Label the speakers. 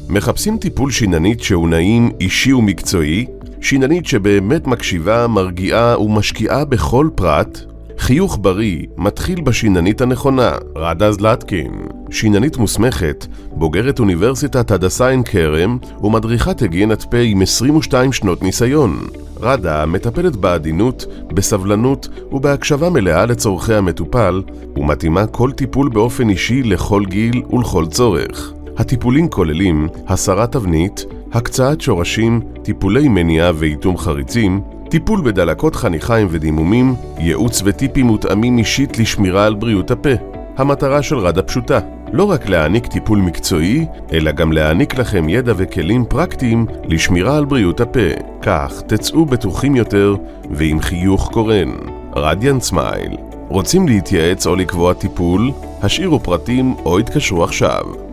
Speaker 1: מחפשים טיפול שיננית שהוא נעים, אישי ומקצועי? שיננית שבאמת מקשיבה, מרגיעה ומשקיעה בכל פרט? חיוך בריא מתחיל בשיננית הנכונה. רדה זלטקין, שיננית מוסמכת, בוגרת אוניברסיטת הדסה עין כרם ומדריכת היגיינת פה עם 22 שנות ניסיון. רדה מטפלת בעדינות, בסבלנות ובהקשבה מלאה לצורכי המטופל, ומתאימה כל טיפול באופן אישי לכל גיל ולכל צורך. הטיפולים כוללים הסרת תבנית, הקצאת שורשים, טיפולי מניעה ואיתום חריצים, טיפול בדלקות חניכיים ודימומים, ייעוץ וטיפים מותאמים אישית לשמירה על בריאות הפה. המטרה של רדה פשוטה, לא רק להעניק טיפול מקצועי, אלא גם להעניק לכם ידע וכלים פרקטיים לשמירה על בריאות הפה. כך תצאו בטוחים יותר ועם חיוך קורן. רדיאנט סמייל. רוצים להתייעץ או לקבוע טיפול? השאירו פרטים או התקשרו עכשיו.